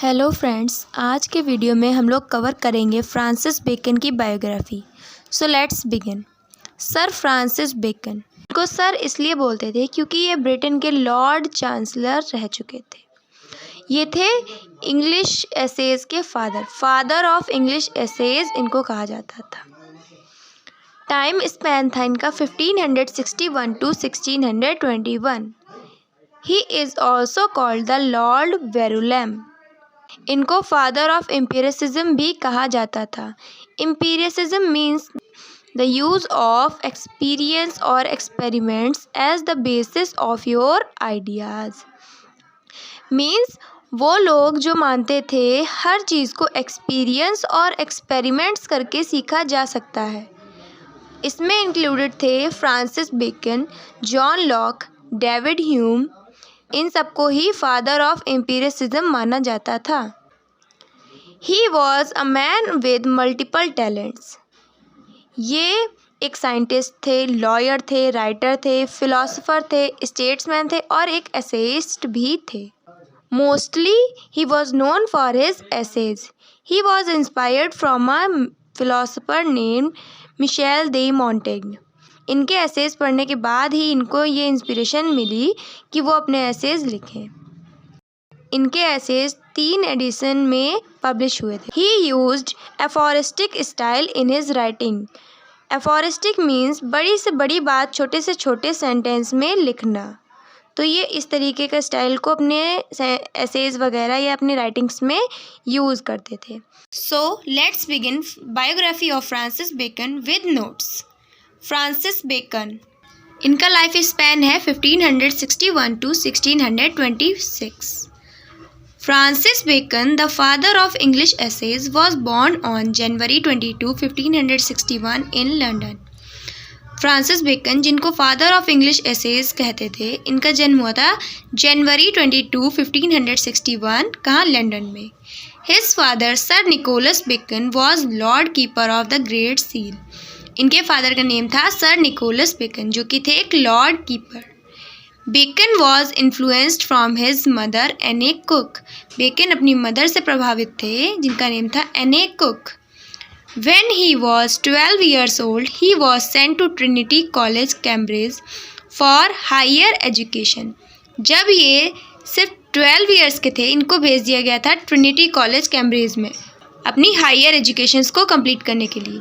Hello friends, आज के video में हम लोग कवर करेंगे फ्रांसिस बेकन की biography. So let's begin. Sir Francis Bacon को सर इसलिए बोलते थे क्योंकि ये ब्रिटेन के लॉर्ड चांसलर रह चुके थे। ये थे इंग्लिश एसेज के फादर ऑफ इंग्लिश एसेज इनको कहा जाता था। टाइम स्पैन था इनका 1561 to 1621। He is also called the lord Verulam. इनको फादर ऑफ एम्पिरिसिज्म भी कहा जाता था। Empiricism means the use of experience और experiments as the basis of your ideas. Means वो लोग जो मानते थे हर चीज़ को एक्सपीरियंस और एक्सपेरिमेंट्स करके सीखा जा सकता है। इसमें इंक्लूडेड थे Francis Bacon, John Locke, David Hume. इन सबको ही फादर ऑफ एम्पिरिसिज्म माना जाता था। He was a man with multiple talents. ये एक साइंटिस्ट थे, लॉयर थे, राइटर थे, फिलोसोफर थे, स्टेट्समैन थे और एक एसेइस्ट भी थे। Mostly he was known for his essays. He was inspired from a philosopher named Michel de Montaigne. इनके एसेज पढ़ने के बाद ही इनको ये इंस्पिरेशन मिली कि वो अपने एसेज लिखें। इनके एसेज 3 एडिशन में पब्लिश हुए थे। ही used aphoristic style in his writing. Aphoristic means बड़ी से बड़ी बात छोटे से छोटे सेंटेंस में लिखना। तो ये इस तरीके का स्टाइल को अपने एसेज वगैरह या अपने राइटिंग्स में यूज़ करते थे। So let's begin biography of Francis Bacon with notes. Francis Bacon, इनका लाइफ स्पैन है 1561 to 1626। Francis Bacon, the father of English essays, was born on January 22, 1561 in London. Francis Bacon, जिनको father of English essays कहते थे, इनका जन्म हुआ था जनवरी 22, 1561, कहाँ? लंदन में। His father sir Nicholas Bacon was lord keeper of the great seal. इनके फादर का नेम था सर निकोलस बेकन, जो कि थे एक lord keeper. Bacon was influenced from his mother Anne Cook. Bacon अपनी मदर से प्रभावित थे, जिनका नेम था Anne Cook. When he was 12 years old, he was sent to Trinity College, Cambridge for higher education. जब ये सिर्फ 12 years के थे, इनको भेज दिया गया था ट्रिनिटी कॉलेज कैम्ब्रिज में अपनी हायर एजुकेशंस को कंप्लीट करने के लिए।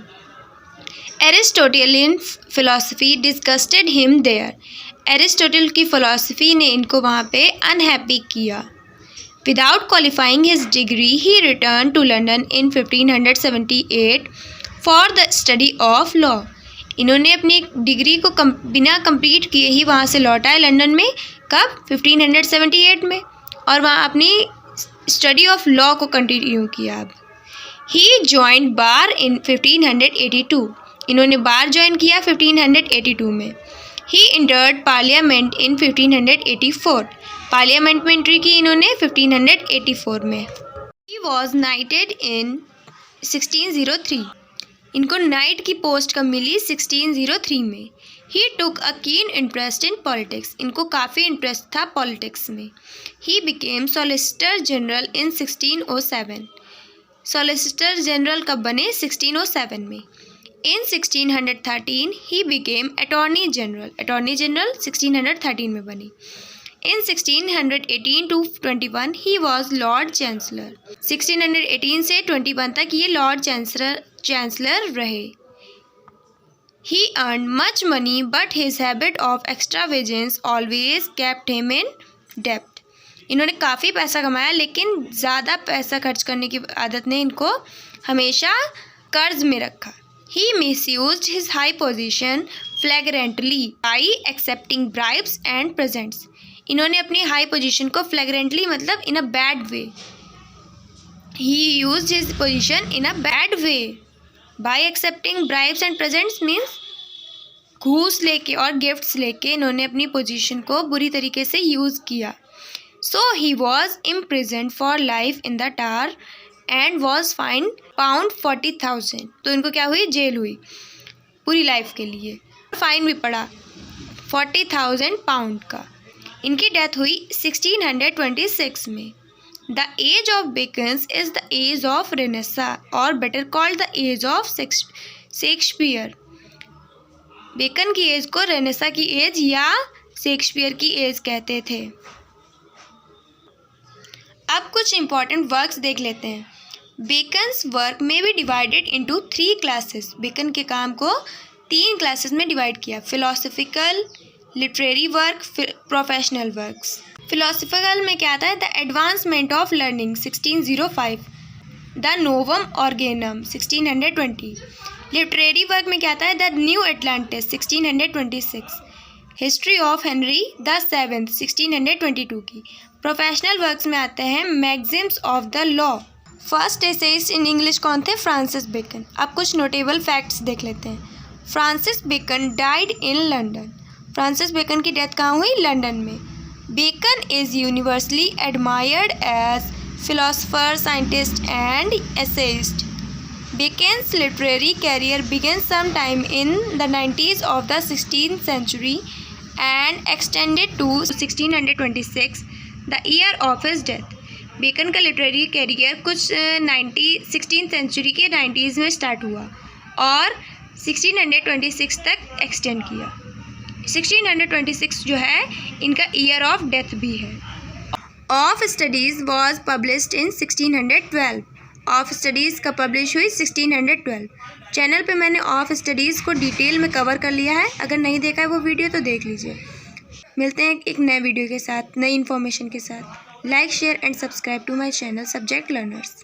Aristotelian philosophy disgusted him there. Aristotle की फ़िलासफ़ी ने इनको वहाँ पे अनहैप्पी किया। Without qualifying his degree, he returned to London in 1578 for the study of law. इन्होंने अपनी डिग्री को बिना कंप्लीट किए ही वहाँ से लौट आए लंदन में। कब? 1578 में। और वहाँ अपनी स्टडी ऑफ लॉ को कंटिन्यू किया। अब ही ज्वाइंट बार इन 1582। इन्होंने बार ज्वाइन किया 1582 में। ही इंटर्ड पार्लियामेंट इन 1584। पार्लियामेंट में एंट्री की इन्होंने 1584 में। ही वॉज नाइटेड इन 1603। इनको नाइट की पोस्ट कब मिली? 1603 में। ही टुक अ कीन इंटरेस्ट इन पॉलिटिक्स। इनको काफ़ी इंटरेस्ट था पॉलिटिक्स में। He became solicitor general in 1607। Solicitor general कब बने? 1607 में। इन 1613 he became attorney general. Attorney general 1613 में बनी। In 1618 to 21 he was Lord Chancellor. 1618 से 21 तक ये Lord Chancellor रहे। He earned much money but his habit of extravagance always kept him in debt. इन्होंने काफ़ी पैसा कमाया, लेकिन ज़्यादा पैसा खर्च करने की आदत ने इनको हमेशा कर्ज में रखा। He misused his high position flagrantly by accepting bribes and presents. इन्होंने अपनी हाई पोजीशन को फ्लैग्रेंटली मतलब in a bad way. He used his position in a bad way by accepting bribes and presents means घूस लेके और gifts लेके इन्होंने अपनी पोजीशन को बुरी तरीके से यूज़ किया। So he was imprisoned for life in the tower and was fined pound 40,000। तो इनको क्या हुई? जेल हुई पूरी लाइफ के लिए। फाइन भी पड़ा 40,000 पाउंड का। इनकी डेथ हुई 1626 में। The age of Bacon is the age of Renaissance और better called the age of Shakespeare. Bacon की एज को रेनेसा की एज या शेक्सपियर की एज कहते थे। अब कुछ इंपॉर्टेंट वर्क्स देख लेते हैं। बेकन्स वर्क में be divided into 3 classes. Bacon के काम को 3 क्लासेस में डिवाइड किया, philosophical, literary work, professional works. Philosophical में क्या आता है? The advancement of learning 1605, the Novum Organum 1620। Literary work में क्या आता है? The New Atlantis 1626, history of Henry the seventh 1622 की। प्रोफेशनल वर्क्स में आते हैं maxims of the law. First essayist in English कौन थे? Francis Bacon. अब कुछ नोटेबल फैक्ट्स देख लेते हैं। Francis Bacon died in London. Francis Bacon की डेथ कहाँ हुई? लंदन में। Bacon is universally admired as philosopher, scientist and essayist. Bacon's literary career began sometime in the 90s of the 16th century and extended to 1626, the year of his death. Bacon का literary career कुछ 16th century के 90s में start हुआ और 1626 तक extend किया। 1626 जो है इनका ईयर ऑफ डेथ भी है। Of studies was published in 1612। Of studies का पब्लिश हुई 1612। चैनल पे मैंने ऑफ स्टडीज़ को डिटेल में कवर कर लिया है, अगर नहीं देखा है वो वीडियो तो देख लीजिए। मिलते हैं एक नए वीडियो के साथ, नई इन्फॉर्मेशन के साथ। Like, share and subscribe to my channel subject learners.